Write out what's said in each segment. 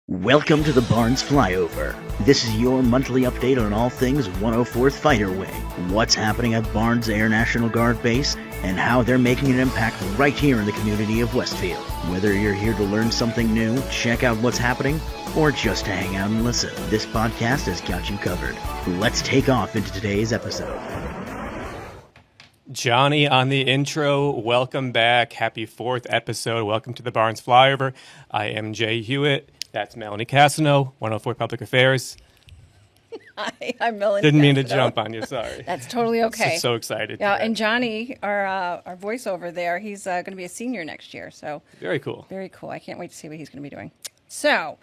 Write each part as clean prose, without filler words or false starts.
Welcome to the Barnes Flyover. This is your monthly update on all things 104th Fighter Wing, what's happening at Barnes Air National Guard Base, and how they're making an impact right here in the community of Westfield. Whether you're here to learn something new, check out what's happening, or just to hang out and listen, this podcast has got you covered. Let's take off into today's episode. Johnny on the intro. Welcome back. Happy 4th episode. Welcome to the Barnes Flyover. I am Jay Hewitt. That's Melanie Casineau, 104 Public Affairs. Hi, I'm Melanie. Didn't mean to jump on you, sorry. That's totally okay. So excited. Yeah, and Johnny, our voiceover there, he's going to be a senior next year. So very cool. Very cool. I can't wait to see what he's going to be doing. So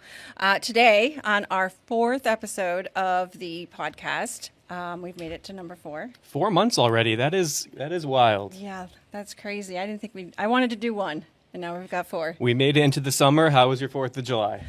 today, on our 4th episode of the podcast, we've made it to number 4. 4 months already. That is wild. Yeah, that's crazy. I didn't think I wanted to do 1, and now we've got 4. We made it into the summer. How was your 4th of July?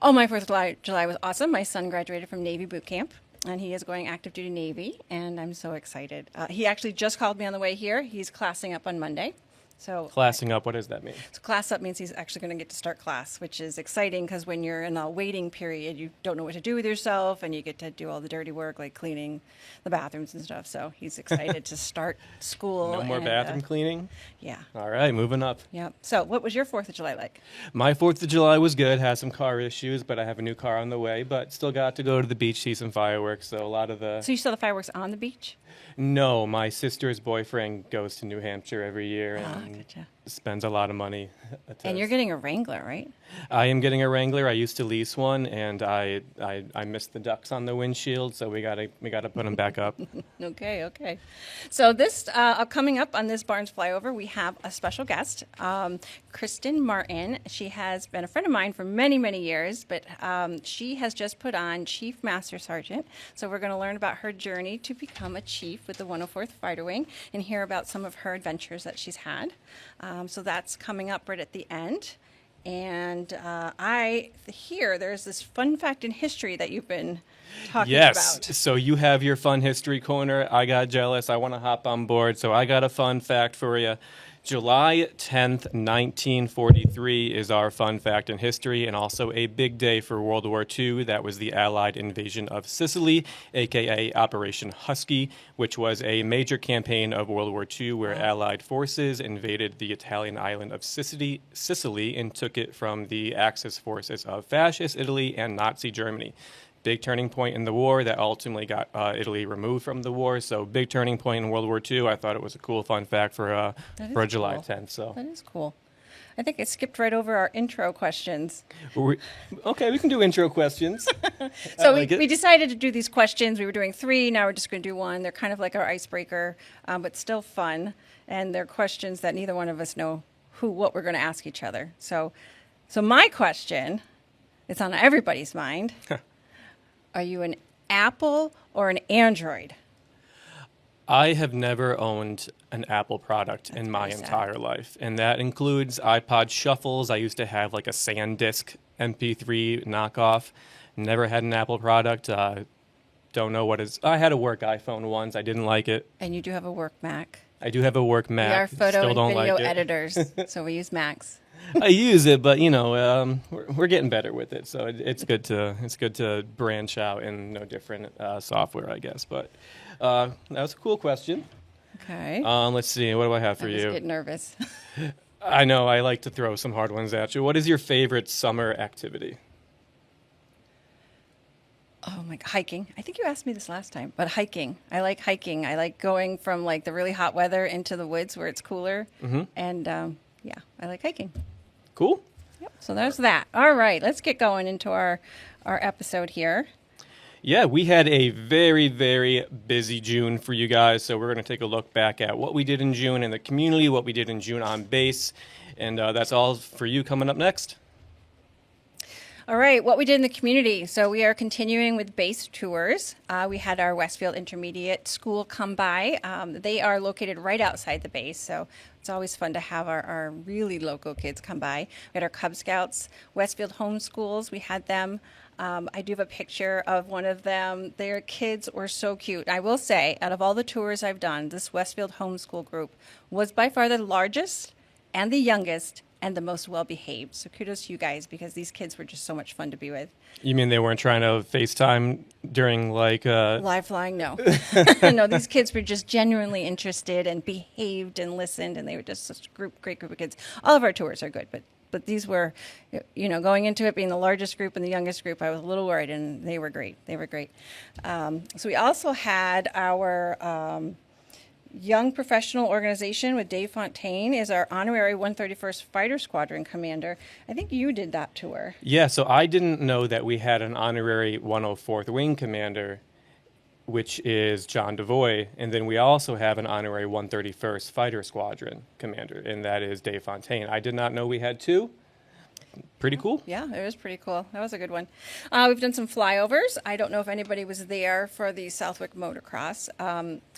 Oh, my 4th of July was awesome. My son graduated from Navy boot camp, and he is going active duty Navy, and I'm so excited. He actually just called me on the way here. He's classing up on Monday. So classing up, what does that mean? So class up means he's actually going to get to start class, which is exciting because when you're in a waiting period, you don't know what to do with yourself, and you get to do all the dirty work like cleaning the bathrooms and stuff. So he's excited to start school. No more bathroom cleaning? Yeah. All right, moving up. Yep. So what was your 4th of July like? My 4th of July was good. Had some car issues, but I have a new car on the way, but still got to go to the beach, see some fireworks. So a lot of the... So you saw the fireworks on the beach? No, my sister's boyfriend goes to New Hampshire every year and gotcha. Spends a lot of money. And you're getting a Wrangler, right? I am getting a Wrangler. I used to lease one, and I missed the ducks on the windshield, so we gotta put them back up. Okay. So this coming up on this Barnes Flyover, we have a special guest, Kristin Martin. She has been a friend of mine for many, many years, but she has just put on Chief Master Sergeant. So we're going to learn about her journey to become a chief with the 104th Fighter Wing and hear about some of her adventures that she's had. So that's coming up right at the end. And I hear there's this fun fact in history that you've been talking about. Yes. So you have your fun history corner. I got jealous. I want to hop on board. So I got a fun fact for you. July 10th, 1943 is our fun fact in history, and also a big day for World War II. That was the Allied invasion of Sicily, a.k.a. Operation Husky, which was a major campaign of World War II where Allied forces invaded the Italian island of Sicily and took it from the Axis forces of Fascist Italy and Nazi Germany. Big turning point in the war that ultimately got Italy removed from the war. So big turning point in World War II. I thought it was a cool fun fact for July 10th. So that is cool. I think it skipped right over our intro questions. Okay, we can do intro questions. So we decided to do these questions. We were doing 3. Now we're just going to do 1. They're kind of like our icebreaker, but still fun. And they're questions that neither one of us know what we're going to ask each other. So my question, it's on everybody's mind. Are you an Apple or an Android? I have never owned an Apple product in my entire life, and that includes iPod Shuffles. I used to have like a SanDisk MP3 knockoff. Never had an Apple product. Don't know what is. I had a work iPhone once. I didn't like it. And you do have a work Mac. I do have a work Mac. We are photo Still and don't video like editors, so we use Macs. I use it, but we're getting better with it. So it's good to branch out in different software, I guess. But that was a cool question. Okay. Let's see. What do I have for you? I just get nervous. I know. I like to throw some hard ones at you. What is your favorite summer activity? Oh my God, hiking. I think you asked me this last time, but hiking. I like hiking. I like going from like the really hot weather into the woods where it's cooler. Mm-hmm. And yeah, I like hiking. Cool. Yep. So there's that. All right, let's get going into our episode here. Yeah, we had a very, very busy June for you guys, so we're going to take a look back at what we did in June in the community, what we did in June on base, and that's all for you coming up next. All right, what we did in the community. So we are continuing with base tours. We had our Westfield Intermediate School come by. They are located right outside the base, so it's always fun to have our really local kids come by. We had our Cub Scouts, Westfield Homeschools. We had them. I do have a picture of one of them. Their kids were so cute. I will say, out of all the tours I've done, this Westfield Homeschool group was by far the largest and the youngest and the most well-behaved. So kudos to you guys, because these kids were just so much fun to be with. You mean they weren't trying to FaceTime during like Live flying? No. No, these kids were just genuinely interested and behaved and listened, and they were just such a great group of kids. All of our tours are good, but these were, going into it being the largest group and the youngest group, I was a little worried, and they were great. They were great. So we also had our Young Professional Organization with Dave Fontaine is our honorary 131st Fighter Squadron commander. I think you did that tour. Yeah, so I didn't know that we had an honorary 104th Wing commander, which is John DeVoy, and then we also have an honorary 131st Fighter Squadron commander, and that is Dave Fontaine. I did not know we had two. Pretty cool. Yeah, it was pretty cool. That was a good one. We've done some flyovers. I don't know if anybody was there for the Southwick Motocross.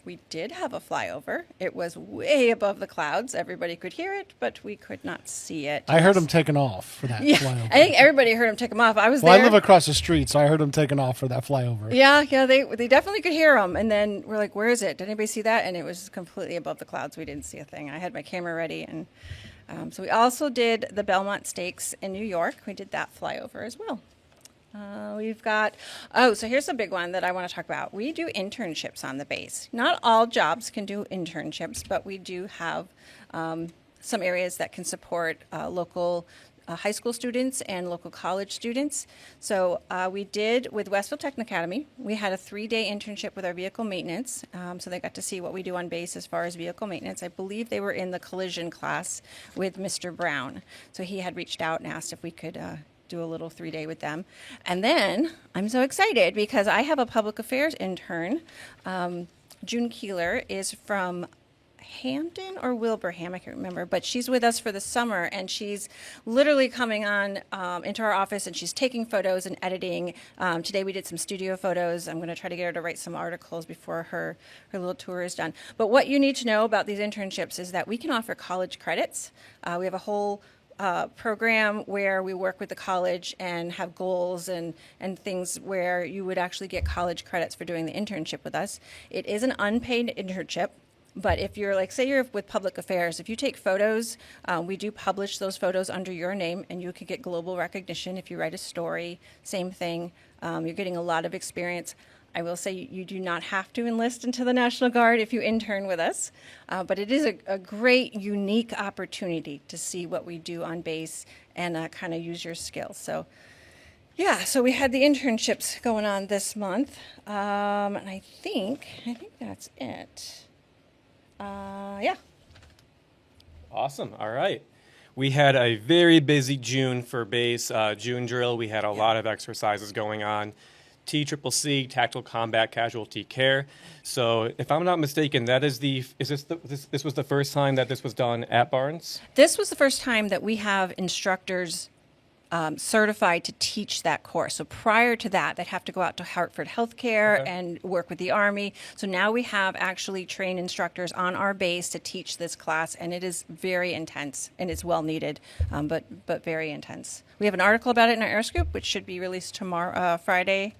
We did have a flyover. It was way above the clouds. Everybody could hear it, but we could not see it. I heard them taking off for that flyover. I think everybody heard him take them off. I was Well, there. I live across the street, so I heard them taking off for that flyover. Yeah, they definitely could hear them. And then we're like, where is it? Did anybody see that? And it was completely above the clouds. We didn't see a thing. I had my camera ready. And so we also did the Belmont Stakes in New York. We did that flyover as well. We've got, so here's a big one that I want to talk about. We do internships on the base. Not all jobs can do internships, but we do have some areas that can support local high school students and local college students. So we did with Westville Tech Academy. We had a 3-day internship with our vehicle maintenance. So they got to see what we do on base as far as vehicle maintenance. I believe they were in the collision class with Mr. Brown. So he had reached out and asked if we could do a little 3-day with them. And then I'm so excited because I have a public affairs intern. June Keeler is from Hampton or Wilbraham, I can't remember, but she's with us for the summer, and she's literally coming on into our office, and she's taking photos and editing. Today we did some studio photos. I'm going to try to get her to write some articles before her little tour is done. But what you need to know about these internships is that we can offer college credits. We have a whole program where we work with the college and have goals and things where you would actually get college credits for doing the internship with us. It is an unpaid internship, but if you're like, say you're with public affairs, if you take photos, we do publish those photos under your name, and you could get global recognition if you write a story. Same thing. You're getting a lot of experience. I will say you do not have to enlist into the National Guard if you intern with us, but it is a great, unique opportunity to see what we do on base and kind of use your skills. So, yeah, so we had the internships going on this month, and I think that's it. Yeah. Awesome. All right. We had a very busy June for base. June drill, we had a lot of exercises going on. TCCC, Tactical Combat Casualty Care. So, if I'm not mistaken, this was the first time that this was done at Barnes? This was the first time that we have instructors certified to teach that course. So prior to that, they'd have to go out to Hartford Healthcare and work with the Army. So now we have actually trained instructors on our base to teach this class, and it is very intense, and it's well needed, but very intense. We have an article about it in our Air Scoop, which should be released tomorrow, Friday,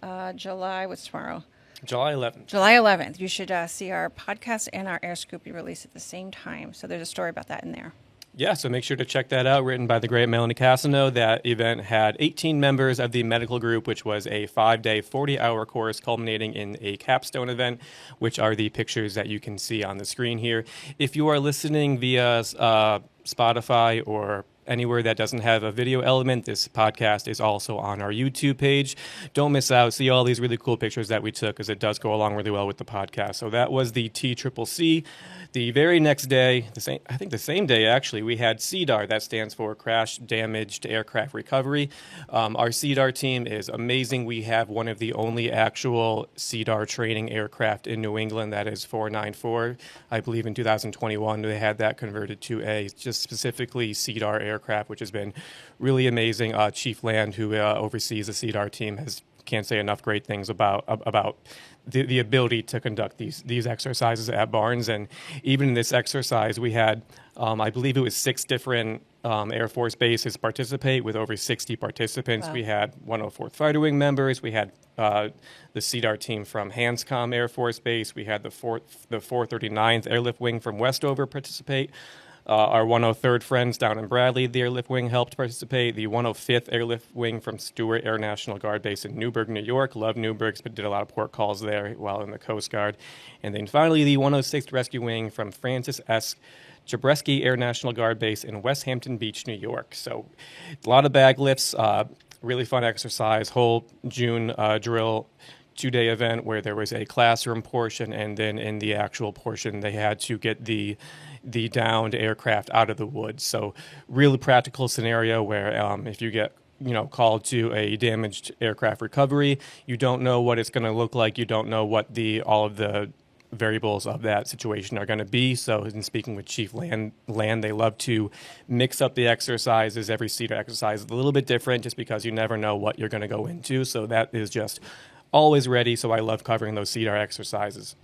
what's tomorrow? July 11th. July 11th. You should see our podcast and our Air Scoop be released at the same time. So there's a story about that in there. Yeah, so make sure to check that out, written by the great Melanie Casineau. That event had 18 members of the medical group, which was a 5-day, 40-hour course culminating in a capstone event, which are the pictures that you can see on the screen here. If you are listening via Spotify or anywhere that doesn't have a video element, this podcast is also on our YouTube page. Don't miss out. See all these really cool pictures that we took, because it does go along really well with the podcast. So that was the TCCC. The very next day, the same day actually, we had CDAR. That stands for Crash Damaged Aircraft Recovery. Our CDAR team is amazing. We have one of the only actual CDAR training aircraft in New England. That is 494. I believe in 2021 they had that converted to a just specifically CDAR aircraft, which has been really amazing. Chief Land, who oversees the CDAR team, can't say enough great things about the ability to conduct these exercises at Barnes. And even in this exercise, we had, I believe it was 6 different Air Force bases participate with over 60 participants. Wow. We had 104th Fighter Wing members. We had the CDAR team from Hanscom Air Force Base. We had the 439th Airlift Wing from Westover participate. Our 103rd friends down in Bradley, the airlift wing, helped participate. The 105th airlift wing from Stewart Air National Guard Base in Newburgh, New York. Love Newburgh, but did a lot of port calls there while in the Coast Guard. And then finally, the 106th Rescue Wing from Francis S. Jabreski Air National Guard Base in West Hampton Beach, New York. So a lot of bag lifts, really fun exercise, whole June drill, 2-day event where there was a classroom portion, and then in the actual portion they had to get the downed aircraft out of the woods. So really practical scenario where if you get called to a damaged aircraft recovery, you don't know what it's going to look like, you don't know what all of the variables of that situation are going to be. So in speaking with Chief Land, they love to mix up the exercises. Every CEDAR exercise is a little bit different just because you never know what you're going to go into. So that is just always ready. So I love covering those CEDAR exercises.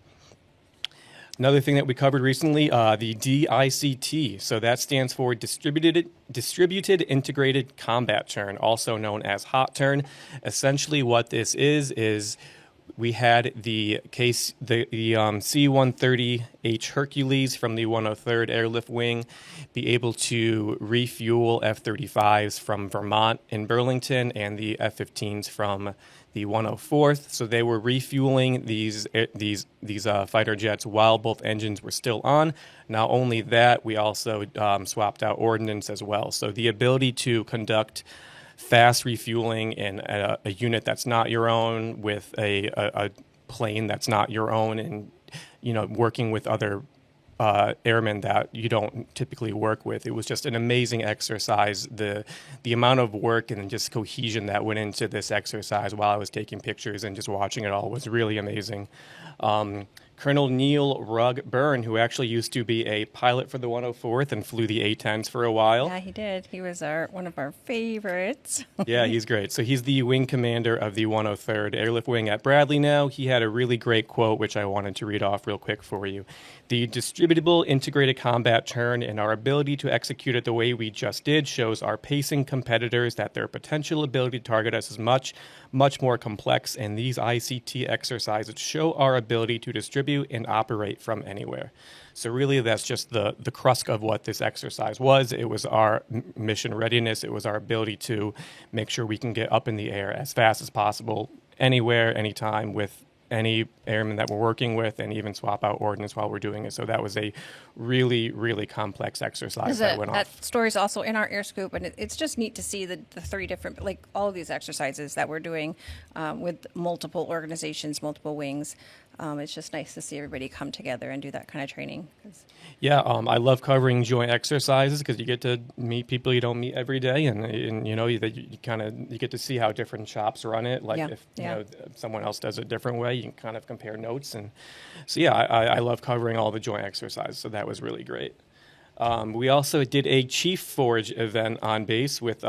Another thing that we covered recently, the DICT. So that stands for Distributed Integrated Combat Turn, also known as Hot Turn. Essentially what this is we had the C-130H Hercules from the 103rd Airlift Wing be able to refuel F-35s from Vermont in Burlington and the F-15s from the 104th. So they were refueling these fighter jets while both engines were still on. Not only that, we also swapped out ordnance as well. So the ability to conduct fast refueling in a unit that's not your own, with a plane that's not your own, and working with other airmen that you don't typically work with. It was just an amazing exercise. The amount of work and just cohesion that went into this exercise while I was taking pictures and just watching it all was really amazing. Colonel Neil Rugg Byrne, who actually used to be a pilot for the 104th and flew the A-10s for a while. Yeah, he did. He was one of our favorites. Yeah, he's great. So he's the wing commander of the 103rd Airlift Wing at Bradley now. He had a really great quote, which I wanted to read off real quick for you. The distributable integrated combat turn and our ability to execute it the way we just did shows our pacing competitors that their potential ability to target us is much, much more complex, and these ICT exercises show our ability to distribute and operate from anywhere. So really that's just the crux of what this exercise was. It was our mission readiness. It was our ability to make sure we can get up in the air as fast as possible, anywhere, anytime, with any airmen that we're working with, and even swap out ordnance while we're doing it. So that was a really, really complex exercise that went off. That story's also in our Air Scoop, and it's just neat to see the three different, like all of these exercises that we're doing with multiple organizations, multiple wings. It's just nice to see everybody come together and do that kind of training. Yeah, I love covering joint exercises because you get to meet people you don't meet every day, and you get to see how different shops run it. Like if someone else does it a different way, you can kind of compare notes. And so I love covering all the joint exercises. So that was really great. We also did a Chief Forge event on base with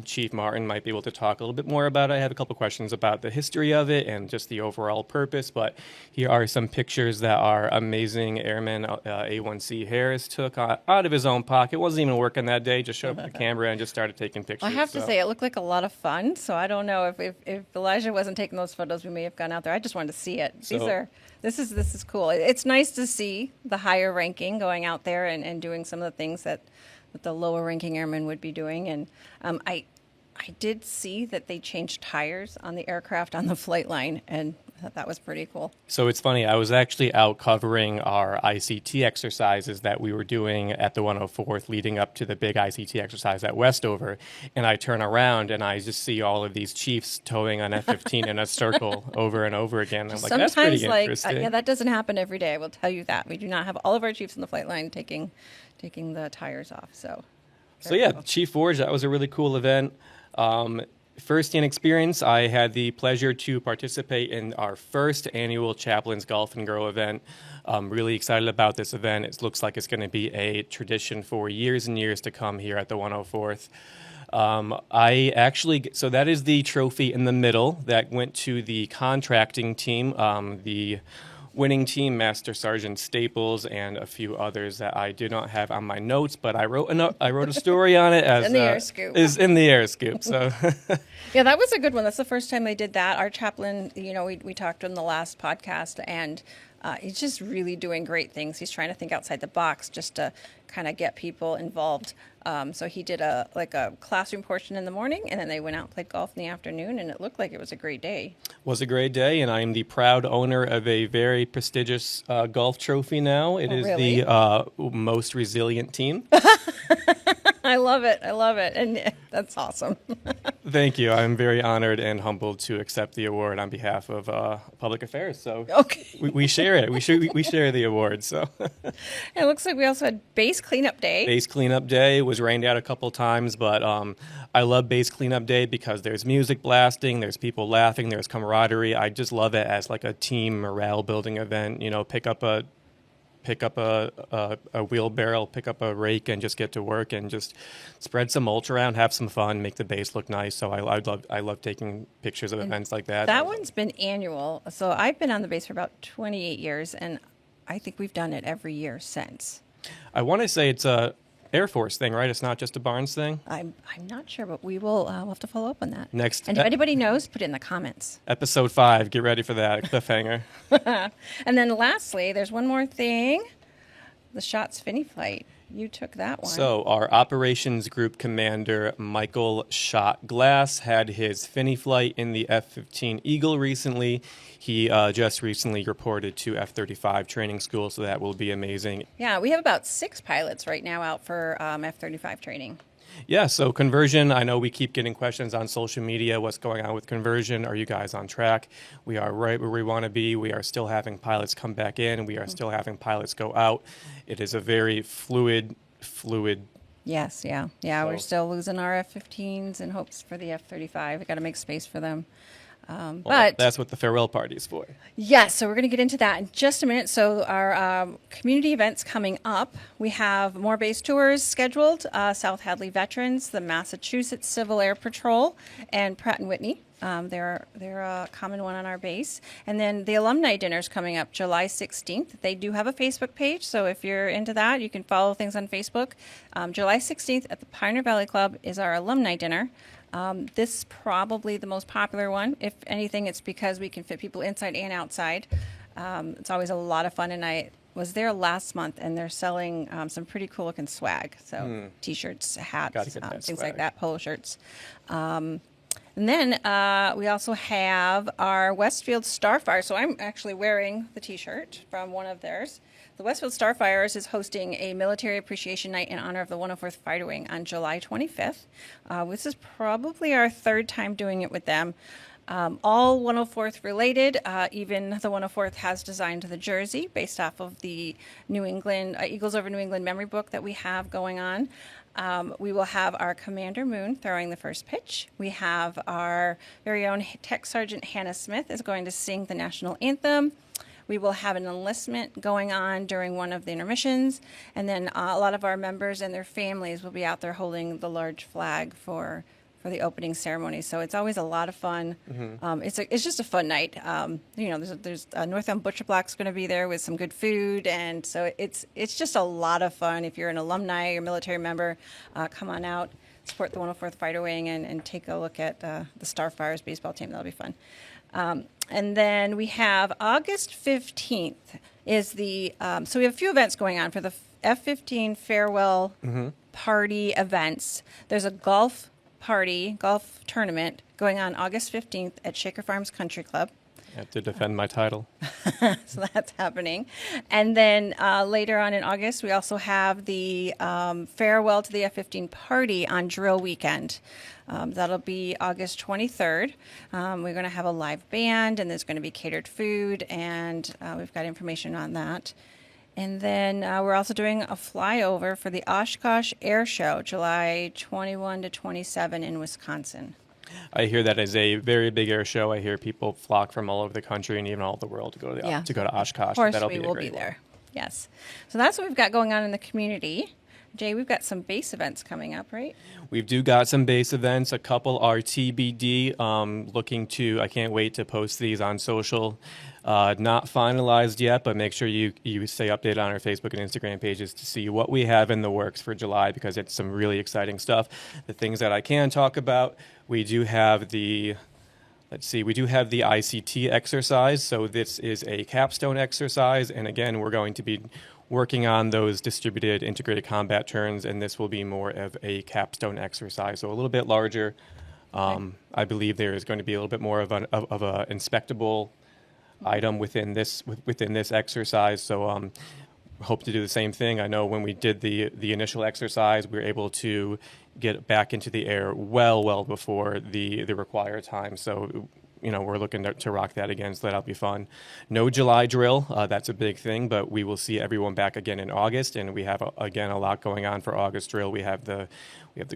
Chief Martin. Might be able to talk a little bit more about it. I have a couple questions about the history of it and just the overall purpose, but here are some pictures that our amazing airman A1C Harris took out of his own pocket. Wasn't even working that day, just showed up the camera and just started taking pictures. I have to say, it looked like a lot of fun, so I don't know if Elijah wasn't taking those photos, we may have gone out there. I just wanted to see it. This is cool. It's nice to see the higher ranking going out there and doing some of the things that the lower ranking airmen would be doing. And I did see that they changed tires on the aircraft on the flight line, and I thought that was pretty cool. So it's funny, I was actually out covering our ICT exercises that we were doing at the 104th leading up to the big ICT exercise at Westover, and I turn around and I just see all of these chiefs towing an F-15 in a circle over and over again. I'm like, that's pretty interesting. Yeah, that doesn't happen every day, I will tell you that. We do not have all of our chiefs in the flight line taking the tires off. So yeah, cool. Chief Forge, that was a really cool event. First-hand experience, I had the pleasure to participate in our first annual Chaplain's Golf and Grow event. I'm really excited about this event. It looks like it's going to be a tradition for years and years to come here at the 104th. So that is the trophy in the middle that went to the contracting team, the winning team, Master Sergeant Staples, and a few others that I do not have on my notes, but I wrote a story on it as in the Air Scoop. Is in the Air Scoop. So yeah, that was a good one. That's the first time they did that. Our chaplain, we talked in the last podcast, and he's just really doing great things. He's trying to think outside the box just to kind of get people involved. So he did a classroom portion in the morning, and then they went out and played golf in the afternoon, and it looked like it was a great day. Was a great day, and I am the proud owner of a very prestigious golf trophy now. It is really? the most resilient team. I love it. And that's awesome. Thank you. I'm very honored and humbled to accept the award on behalf of Public Affairs. So Okay. we share it. We share the award. So It looks like we also had base cleanup day. base cleanup day was rained out a couple times, but I love base cleanup day because there's music blasting, there's people laughing, there's camaraderie. I just love it as like a team morale building event. You know, pick up a wheelbarrow, pick up a rake, and just get to work and just spread some mulch around, have some fun, make the base look nice. So I love taking pictures of events like that. That one's been annual. So I've been on the base for about 28 years, and I think we've done it every year since. I want to say it's a Air Force thing, right? It's not just a Barnes thing. I'm not sure, but we'll have to follow up on that. Next, And if anybody knows, put it in the comments. episode 5. Get ready for that cliffhanger. And then lastly, there's one more thing. The Shots Finney flight. You took that one. So our operations group commander, Michael Shot Glass, had his Finney flight in the F-15 Eagle recently. He just recently reported to F-35 training school, so that will be amazing. Yeah, we have about 6 pilots right now out for F-35 training. Yeah, so conversion, I know we keep getting questions on social media. What's going on with conversion? Are you guys on track? We are right where we want to be. We are still having pilots come back in. We are still having pilots go out. It is a very fluid. Yes, yeah. So- We're still losing our F-15s in hopes for the F-35. We got to make space for them. Well, But that's what the farewell party is for. yes, so we're going to get into that in just a minute. So our community events coming up, we have more base tours scheduled. South Hadley Veterans, the Massachusetts Civil Air Patrol, and Pratt & Whitney. They're a common one on our base. And then the alumni dinner's coming up July 16th. They do have a Facebook page, so if you're into that, you can follow things on Facebook. July 16th at the Pioneer Valley Club is our alumni dinner. This is probably the most popular one. If anything, it's because we can fit people inside and outside. It's always a lot of fun, and I was there last month, and they're selling some pretty cool looking swag. So T-shirts, Gotta hats, get that things swag. like that, polo shirts. And then we also have our Westfield Starfire. So I'm actually wearing the T-shirt from one of theirs. The Westfield Starfires is hosting a military appreciation night in honor of the 104th Fighter Wing on July 25th. This is probably our 3rd time doing it with them. All 104th related. Even the 104th has designed the jersey based off of the New England Eagles over New England memory book that we have going on. We will have our Commander Moon throwing the first pitch. We have our very own Tech Sergeant Hannah Smith is going to sing the national anthem. We will have an enlistment going on during one of the intermissions, and then a lot of our members and their families will be out there holding the large flag for the opening ceremony. So it's always a lot of fun. It's just a fun night. There's Northbound Butcher Block's going to be there with some good food, and so it's just a lot of fun. If you're an alumni or military member, come on out, support the 104th Fighter Wing, and take a look at the Starfires baseball team. That'll be fun. And then we have August 15th is the, so we have a few events going on for the F-15 farewell party events. There's a golf tournament going on August 15th at Shaker Farms Country Club. I have to defend my title. So that's happening. And then later on in August, we also have the farewell to the F-15 party on drill weekend. That'll be August 23rd. We're going to have a live band, and there's going to be catered food, and we've got information on that. And then we're also doing a flyover for the Oshkosh Air Show, July 21 to 27 in Wisconsin. I hear that is a very big air show. I hear people flock from all over the country and even all over the world to go to Oshkosh. Of course, That'll we be a will great be one. there. Yes. So that's what we've got going on in the community. Jay, we've got some base events coming up, right? We do got some base events. A couple are TBD. I can't wait to post these on social. Not finalized yet, but make sure you stay updated on our Facebook and Instagram pages to see what we have in the works for July, because it's some really exciting stuff. The things that I can talk about, we do have the ICT exercise. So this is a capstone exercise, and again, we're going to be working on those distributed integrated combat turns, and this will be more of a capstone exercise, so a little bit larger. I believe there is going to be a little bit more of a inspectable item within this exercise. So hope to do the same thing. I know when we did the initial exercise, we were able to get back into the air well before the required time. So we're looking to rock that again, so that'll be fun. No July drill, that's a big thing, but we will see everyone back again in August, and we have again a lot going on for August drill. We have the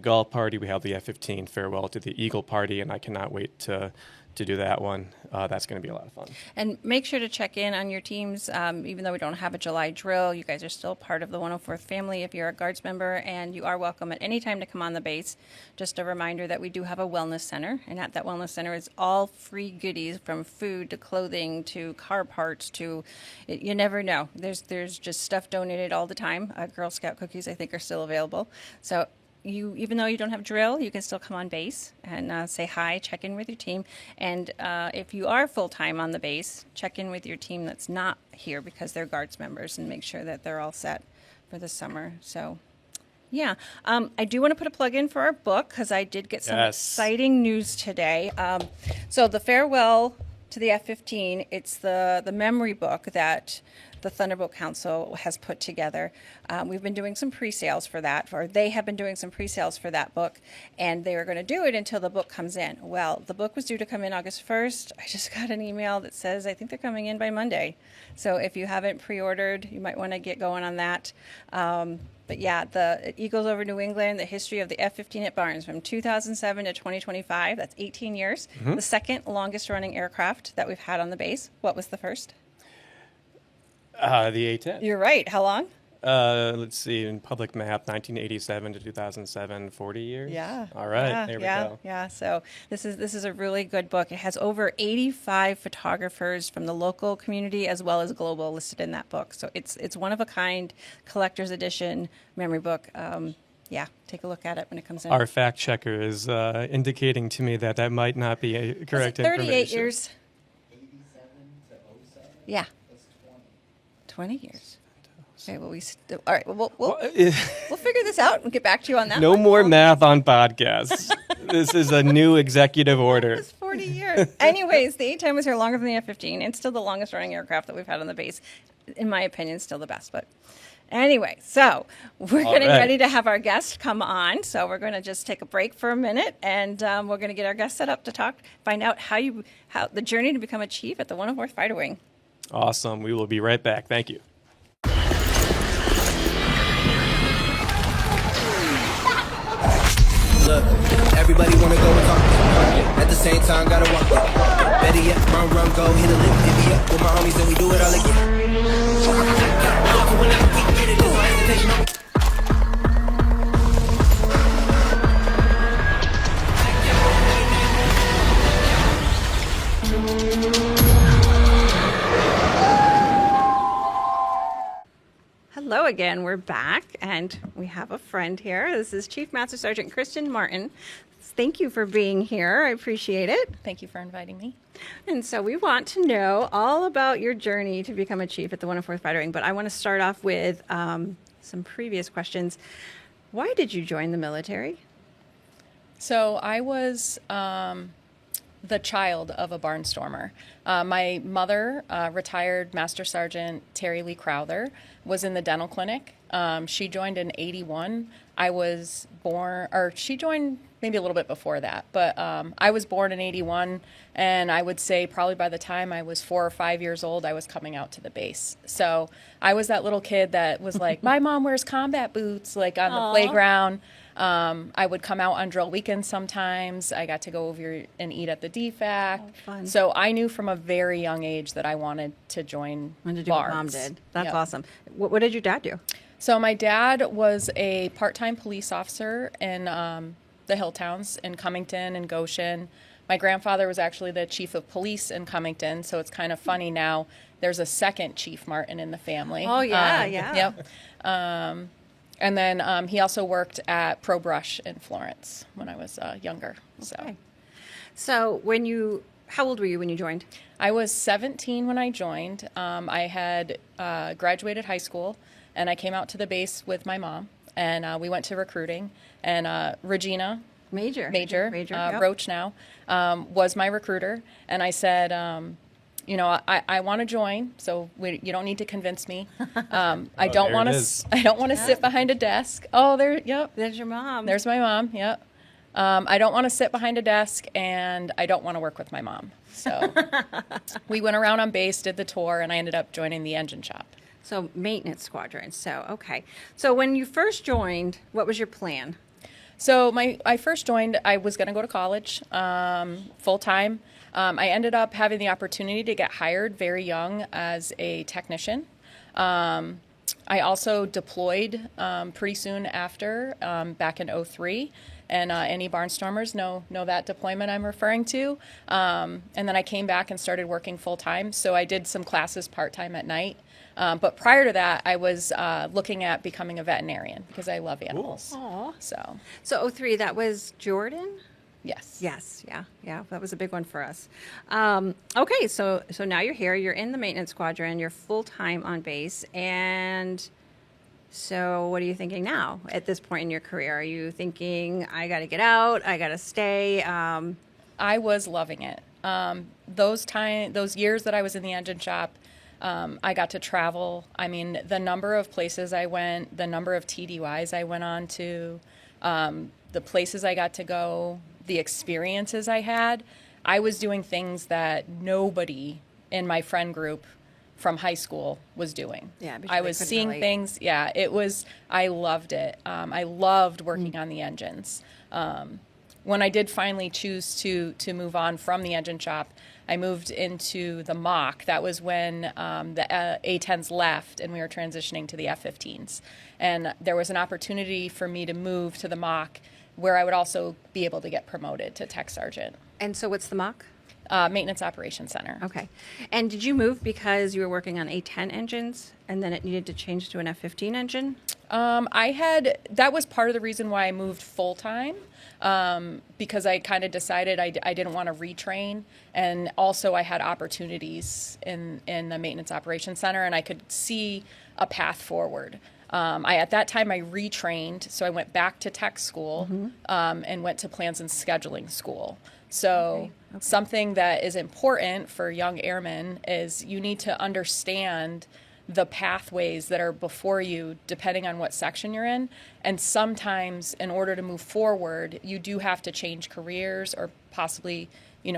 golf party, we have the F-15 farewell to the Eagle party, and I cannot wait to do that one. That's going to be a lot of fun. And make sure to check in on your teams. Even though we don't have a July drill, you guys are still part of the 104th family if you're a Guards member, and you are welcome at any time to come on the base. Just a reminder that we do have a wellness center, and at that wellness center is all free goodies from food to clothing to car parts to, you never know. There's just stuff donated all the time. Girl Scout cookies, I think, are still available. So even though you don't have drill, you can still come on base and say hi, check in with your team. And if you are full-time on the base, check in with your team that's not here because they're Guards members and make sure that they're all set for the summer. So, yeah. I do want to put a plug in for our book because I did get some exciting news today. So the Farewell to the F-15, it's the memory book that the Thunderbolt Council has put together. We've been doing some pre-sales for that, or they have been doing some pre-sales for that book, and they were going to do it until the book comes in. Well, the book was due to come in August 1st. I just got an email that says I think they're coming in by Monday. So if you haven't pre-ordered, you might want to get going on that. But yeah, the Eagles over New England, the history of the F-15 at Barnes from 2007 to 2025, that's 18 years. Mm-hmm. The second longest running aircraft that we've had on the base. What was the first? The A-10. You're right. How long? Let's see, in public math, 1987 to 2007, 40 years. Yeah. All right, there we go. Yeah, so this is a really good book. It has over 85 photographers from the local community as well as global listed in that book. So it's one of a kind collector's edition memory book. Yeah, take a look at it when it comes in. Our fact checker is indicating to me that might not be a correct 38 information. years. 87 to 07? Yeah. That's 20 years. Okay, well, all right, well, we'll figure this out and get back to you on that. No more math on podcasts. This is a new executive order. It's 40 years. Anyways, the A-10 was here longer than the F-15. It's still the longest running aircraft that we've had on the base. In my opinion, still the best. But anyway, so we're getting ready to have our guest come on. So we're going to just take a break for a minute, and we're going to get our guest set up to talk, find out how the journey to become a chief at the 104th Fighter Wing. Awesome. We will be right back. Thank you. Look, everybody wanna go and talk. At the same time, gotta walk. Better yet, run, go, hit a lick, divvy up with my homies, and we do it all again. Hello again. We're back, and we have a friend here. This is Chief Master Sergeant Kristin Martin. Thank you for being here. I appreciate it. Thank you for inviting me. And so we want to know all about your journey to become a chief at the 104th Fighter Wing, but I want to start off with some previous questions. Why did you join the military? So I was the child of a barnstormer. My mother, retired Master Sergeant Terry Lee Crowther, was in the dental clinic. She joined in 81. I was born, or she joined maybe a little bit before that, but I was born in 81, and I would say probably by the time I was 4 or 5 years old, I was coming out to the base. So I was that little kid that was like, my mom wears combat boots, like on the playground. I would come out on drill weekends sometimes. I got to go over and eat at the DFAC. Oh, fun. So I knew from a very young age that I wanted to join Wanted to do what Mom Barnes. did. That's Yep. awesome. What did your dad do? So my dad was a part-time police officer in the hill towns in Cummington and Goshen. My grandfather was actually the chief of police in Cummington, so it's kind of funny now. There's a second Chief Martin in the family. Oh, yeah, yeah. Yep. And then he also worked at Pro Brush in Florence when I was younger. Okay. So how old were you when you joined? I was 17 when I joined. I had graduated high school. and I came out to the base with my mom, and we went to recruiting, and Regina Major. Yep. Roach now, was my recruiter. And I said, you know, I want to join, so you don't need to convince me. I don't want to sit behind a desk. Oh, There's your mom. There's my mom, yep. I don't want to sit behind a desk, and I don't want to work with my mom. So we went around on base, did the tour, and I ended up joining the engine shop. So maintenance squadron. So, okay. So when you first joined, what was your plan? So I first joined, I was going to go to college full-time. I ended up having the opportunity to get hired very young as a technician. I also deployed pretty soon after, back in 2003. And any Barnstormers know that deployment I'm referring to. And then I came back and started working full-time. So I did some classes part-time at night. But prior to that, I was looking at becoming a veterinarian because I love animals. Aw. So, So 03, that was Jordan? yes. Yes, yeah, that was a big one for us. Okay, so now you're here, you're in the maintenance squadron, you're full-time on base, and so what are you thinking now at this point in your career? Are you thinking, I got to get out, I got to stay? I was loving it. Those years that I was in the engine shop, I got to travel. I mean, the number of places I went, the number of TDYs I went on to, the places I got to go, the experiences I had. I was doing things that nobody in my friend group from high school was doing. Yeah, because I they was couldn't seeing relate. things. Yeah, I loved it. I loved working on the engines. When I did finally choose to move on from the engine shop, I moved into the mock. That was when the A-10s left and we were transitioning to the F-15s. And there was an opportunity for me to move to the mock where I would also be able to get promoted to tech sergeant. And so what's the mock? Maintenance Operations Center. Okay. And did you move because you were working on A-10 engines and then it needed to change to an F-15 engine? That was part of the reason why I moved full-time, because I kind of decided I didn't want to retrain, and also I had opportunities in the Maintenance Operations Center, and I could see a path forward. At that time, I retrained, so I went back to tech school and went to plans and scheduling school. So something that is important for young airmen is you need to understand the pathways that are before you depending on what section you're in. And sometimes in order to move forward, you do have to change careers or possibly,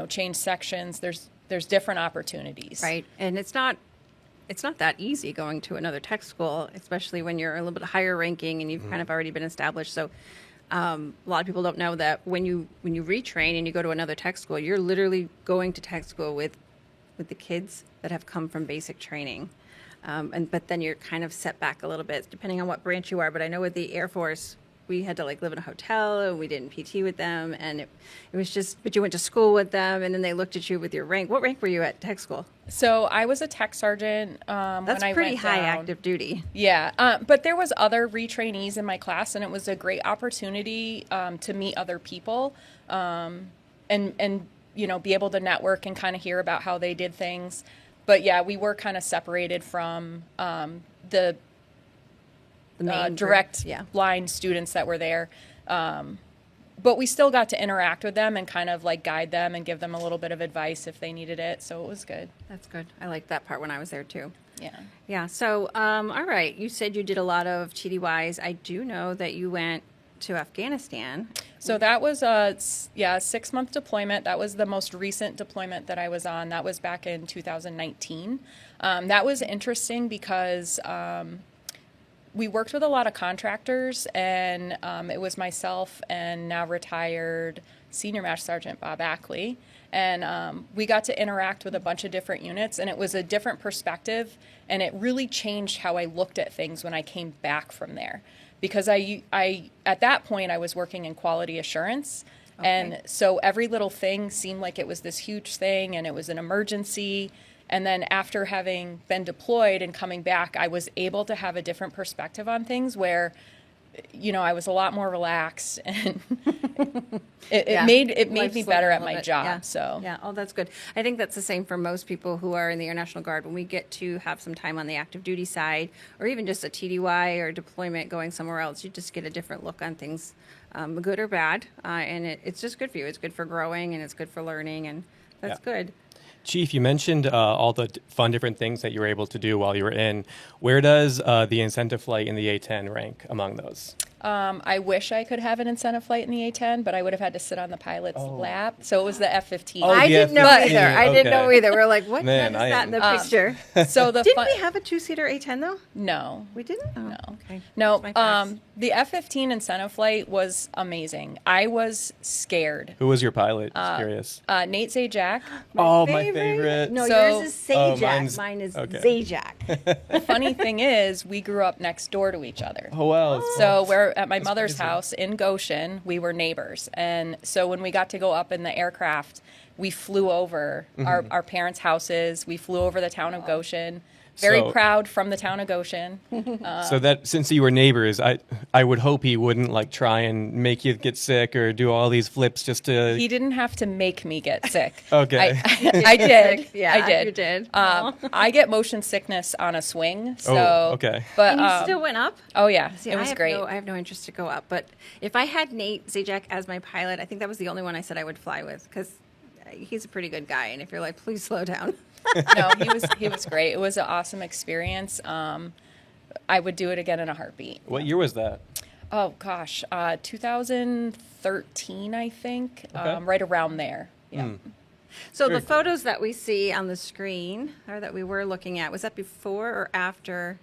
change sections. There's different opportunities. Right. And it's not that easy going to another tech school, especially when you're a little bit higher ranking and you've kind of already been established. So a lot of people don't know that when you retrain and you go to another tech school, you're literally going to tech school with the kids that have come from basic training. But then you're kind of set back a little bit depending on what branch you are. But I know with the Air Force, we had to live in a hotel and we didn't PT with them. And it was just, but you went to school with them and then they looked at you with your rank. What rank were you at tech school? So I was a tech sergeant when I went down. That's pretty high active duty. Yeah, but there was other retrainees in my class, and it was a great opportunity to meet other people and be able to network and kind of hear about how they did things. But yeah, we were kind of separated from the main direct group. Yeah. line students that were there. But we still got to interact with them and kind of guide them and give them a little bit of advice if they needed it. So it was good. That's good. I liked that part when I was there too. Yeah. Yeah. So, all right. You said you did a lot of TDYs. I do know that you went to Afghanistan. So that was a 6-month deployment. That was the most recent deployment that I was on. That was back in 2019. That was interesting because we worked with a lot of contractors, and it was myself and now retired Senior Master Sergeant Bob Ackley. And we got to interact with a bunch of different units, and it was a different perspective, and it really changed how I looked at things when I came back from there. Because I at that point, I was working in quality assurance, and so every little thing seemed like it was this huge thing, and it was an emergency. And then after having been deployed and coming back, I was able to have a different perspective on things where, I was a lot more relaxed and It Yeah. made Life's me slipped better a at little my bit. job. Yeah. So Yeah, oh, that's good. I think that's the same for most people who are in the Air National Guard. When we get to have some time on the active duty side, or even just a TDY or deployment going somewhere else, you just get a different look on things, good or bad. And it's just good for you. It's good for growing, and it's good for learning, and that's Yeah. good. Chief, you mentioned all the fun different things that you were able to do while you were in. Where does the incentive flight in the A-10 rank among those? I wish I could have an incentive flight in the A-10, but I would have had to sit on the pilot's lap. So it was the F-15. Oh, I the didn't know F-15, either. I didn't know okay. either. We're like, what Man, is I that in am- the picture? So the Didn't we have a two-seater A-10 though? No. We didn't? Oh, No. okay. No, That's my facts. the F-15 incentive flight was amazing. I was scared. Who was your pilot? Just curious. Nate Zajac. Oh, my favorite. No, So- yours is Oh, Sajak. mine's- Mine is okay. Zajac. The funny thing is, we grew up next door to each other. Oh, wow. So we're at my mother's house in Goshen. We were neighbors, and so when we got to go up in the aircraft, we flew over our parents' houses. We flew over the town of Goshen. Very So- proud from the town of Goshen. So that since you were neighbors, I would hope he wouldn't like try and make you get sick or do all these flips just to. He didn't have to make me get sick. Okay. I did. Yeah, I did. you did. I get motion sickness on a swing. So, Oh, okay. But And you still went up? oh yeah, See, it was I have great. I have no interest to go up, but if I had Nate Zajac as my pilot, I think that was the only one I said I would fly with because he's a pretty good guy. And if you're like, please slow down. No, he was great. It was an awesome experience. I would do it again in a heartbeat. What year was that? Oh gosh, 2013, I think, Okay. right around there. Yeah. So Very the cool. photos that we see on the screen, or that we were looking at, was that before or after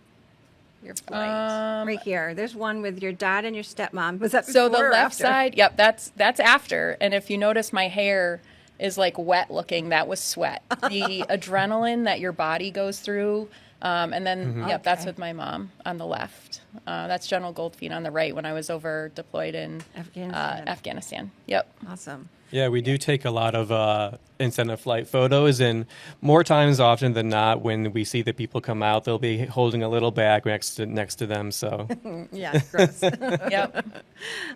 your flight? Right here. There's one with your dad and your stepmom. Was that before So the or left after? side, yep, that's after. And if you notice, my hair is like wet looking. That was sweat. The adrenaline that your body goes through. And then, yep, that's Okay. with my mom on the left. That's General Goldfein on the right when I was over deployed in Afghanistan. Afghanistan. Yep. Awesome. Yeah, we do take a lot of incentive flight photos, and more times often than not, when we see the people come out, they'll be holding a little bag next to them. So Yeah, gross. Yep.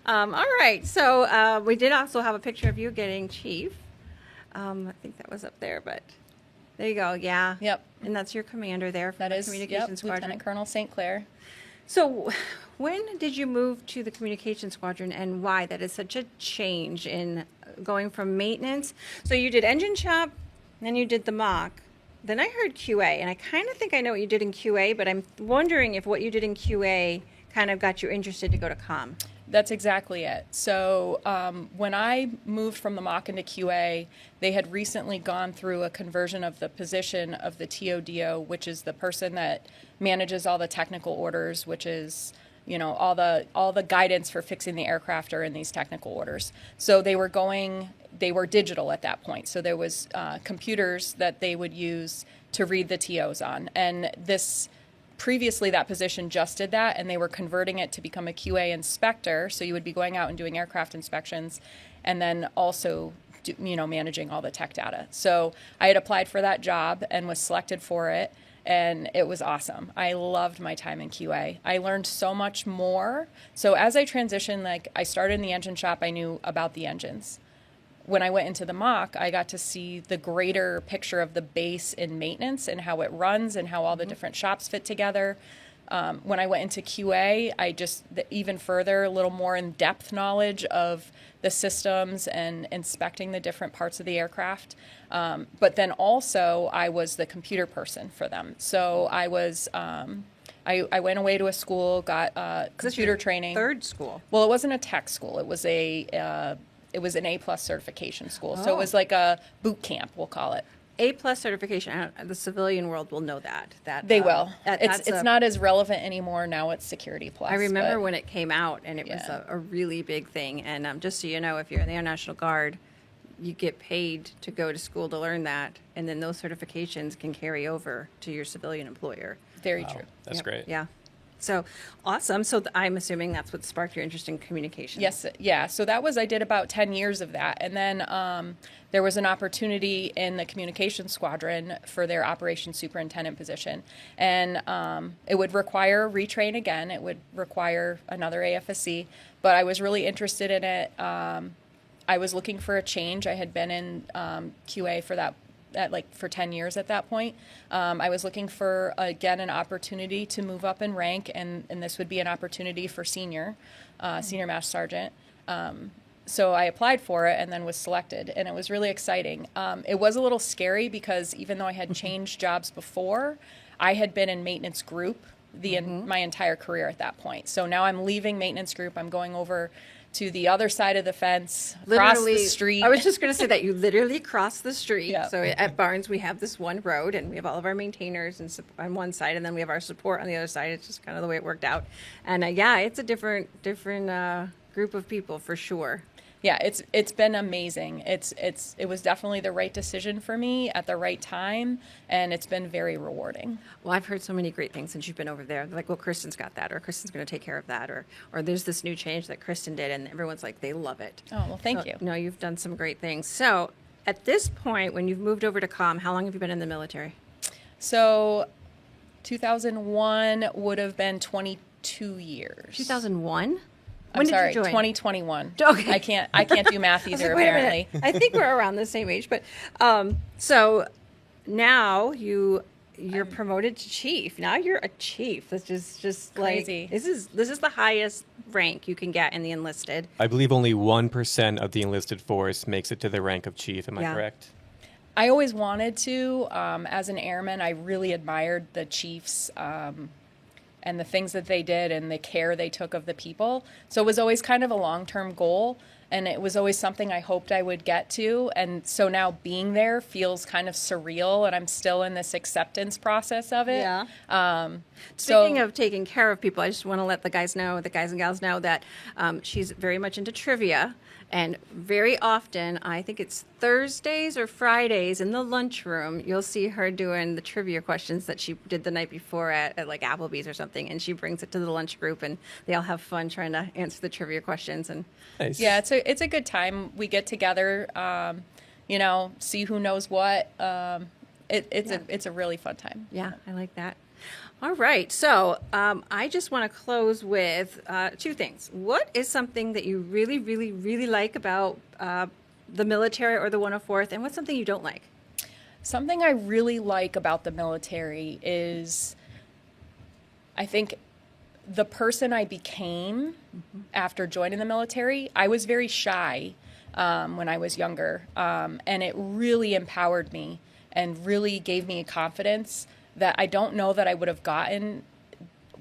All right. So we did also have a picture of you getting chief. I think that was up there, but there you go. Yeah. Yep. And that's your commander there for That the is, communications yep, squadron. Lieutenant Colonel St. Clair. So when did you move to the communications squadron, and why? That is such a change in going from maintenance. So you did engine shop, then you did the mock. Then I heard QA, and I kind of think I know what you did in QA, but I'm wondering if what you did in QA kind of got you interested to go to comm. That's exactly it. So when I moved from the mock into QA, they had recently gone through a conversion of the position of the TODO, which is the person that manages all the technical orders, which is, you know, all the guidance for fixing the aircraft are in these technical orders. So they were digital at that point. So there was computers that they would use to read the TOs on, and previously that position just did that, and they were converting it to become a QA inspector. So you would be going out and doing aircraft inspections, and then also managing all the tech data. So I had applied for that job and was selected for it, and it was awesome. I loved my time in QA. I learned so much more. So as I transitioned, like I started in the engine shop, I knew about the engines. When I went into the mock, I got to see the greater picture of the base in maintenance and how it runs and how all the different shops fit together. When I went into QA, even further, a little more in-depth knowledge of the systems and inspecting the different parts of the aircraft. But then also, I was the computer person for them. So I was, I went away to a school, got computer training. Third school. Well, it wasn't a tech school. It was an A+ certification school. So it was like a boot camp, we'll call it. A+ certification. The civilian world will know that. They will. That's It's not as relevant anymore now. It's Security Plus. I remember but- when it came out, and it was Yeah. a really big thing. And just so you know, if you're in the Air National Guard, you get paid to go to school to learn that, and then those certifications can carry over to your civilian employer. Very true. That's Yep. great. Yeah. So awesome. So I'm assuming that's what sparked your interest in communication. Yes, yeah. So that was, I did about 10 years of that. And then there was an opportunity in the communications squadron for their operations superintendent position. And it would require retrain again. It would require another AFSC. But I was really interested in it. I was looking for a change. I had been in QA for 10 years at that point. I was looking for, again, an opportunity to move up in rank, and this would be an opportunity for senior master sergeant. So I applied for it and then was selected, and it was really exciting. It was a little scary because even though I had changed jobs before, I had been in maintenance group my entire career at that point. So now I'm leaving maintenance group. I'm going over to the other side of the fence, across the street. I was just going to say that you literally cross the street. Yeah. So at Barnes, we have this one road, and we have all of our maintainers on one side, and then we have our support on the other side. It's just kind of the way it worked out. And yeah, it's a different group of people for sure. Yeah, it's been amazing. It was definitely the right decision for me at the right time, and it's been very rewarding. Well, I've heard so many great things since you've been over there. They're like, well, Kristin's got that, or Kristin's going to take care of that, or there's this new change that Kristin did, and everyone's like, they love it. Oh, well, thank you. No, you've done some great things. So at this point, when you've moved over to comm, how long have you been in the military? So 2001 would have been 22 years. 2001? I'm sorry, did you join? 2021. Okay. I can't do math either, Like, wait a minute. apparently. I think we're around the same age, but so now you're promoted to chief. Now you're a chief. That's just Crazy. Like this is the highest rank you can get in the enlisted. I believe only 1% of the enlisted force makes it to the rank of chief. Am I correct? I always wanted to. As an airman, I really admired the chiefs and the things that they did and the care they took of the people. So it was always kind of a long-term goal, and it was always something I hoped I would get to. And so now being there feels kind of surreal, and I'm still in this acceptance process of it. Yeah. Speaking of taking care of people, I just want to let the guys and gals know that she's very much into trivia. And very often, I think it's Thursdays or Fridays in the lunchroom, you'll see her doing the trivia questions that she did the night before at like Applebee's or something. And she brings it to the lunch group, and they all have fun trying to answer the trivia questions. And Nice. Yeah, it's a good time. We get together, see who knows what. It's a really fun time. yeah, I like that. All right. So I just want to close with two things. What is something that you really, really, really like about the military or the 104th, and what's something you don't like? Something I really like about the military is, I think, the person I became after joining the military. I was very shy when I was younger, and it really empowered me and really gave me a confidence that I don't know that I would have gotten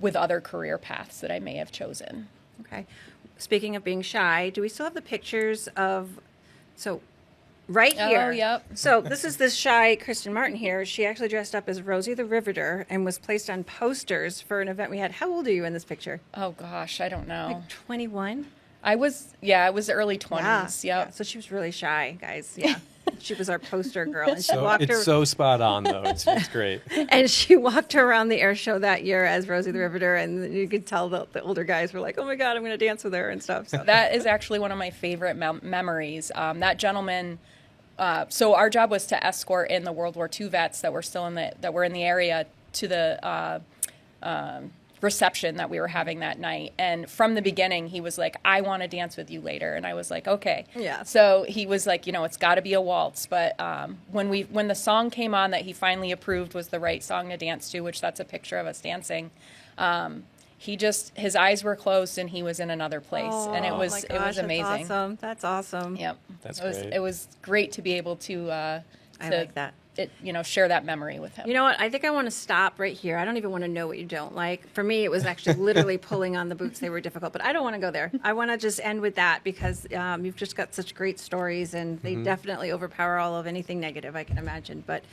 with other career paths that I may have chosen. Okay. Speaking of being shy, do we still have the pictures of, so right here. Oh, yep. So this is this shy Kristin Martin here. She actually dressed up as Rosie the Riveter and was placed on posters for an event we had. How old are you in this picture? Oh gosh, I don't know. Like 21? I was early 20s. Yeah. Yep. So she was really shy, guys. Yeah. She was our poster girl, and she So walked. it's so spot on, though. It's great. And she walked around the air show that year as Rosie the Riveter, and you could tell the older guys were like, "Oh my God, I'm going to dance with her" and stuff. So That is actually one of my favorite memories. That gentleman. So our job was to escort in the World War II vets that were still in the area to the reception that we were having that night. And from the beginning, he was like, "I want to dance with you later," and I was like, "Okay." Yeah. So he was like, it's got to be a waltz. But when the song came on that he finally approved was the right song to dance to, which that's a picture of us dancing. His eyes were closed and he was in another place, and it was my gosh, amazing. That's awesome. That's awesome. Yep. That's great. great. It was great to be able to I like that. Share that memory with him. You know what? I think I want to stop right here. I don't even want to know what you don't like. For me, it was actually literally pulling on the boots. They were difficult, but I don't want to go there. I want to just end with that because you've just got such great stories, and they definitely overpower all of anything negative I can imagine. But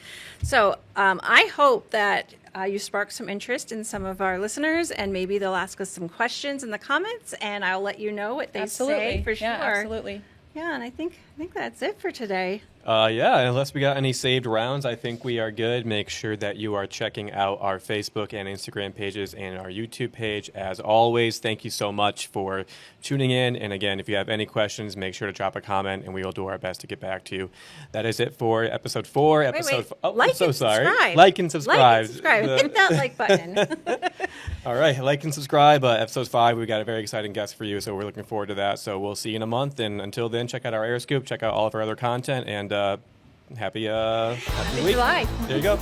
so I hope that you spark some interest in some of our listeners, and maybe they'll ask us some questions in the comments, and I'll let you know what they say for sure. Yeah, absolutely. Yeah, and I think that's it for today. Yeah, unless we got any saved rounds, I think we are good. Make sure that you are checking out our Facebook and Instagram pages and our YouTube page. As always, thank you so much for tuning in. And again, if you have any questions, make sure to drop a comment, and we will do our best to get back to you. That is it for episode 4. Like and subscribe. Like and subscribe. Like and subscribe. Hit that like button. All right, like and subscribe. Episode 5, we got a very exciting guest for you, so we're looking forward to that. So we'll see you in a month, and until then, check out our Air Scoop, check out all of our other content, and happy week. July. There you go.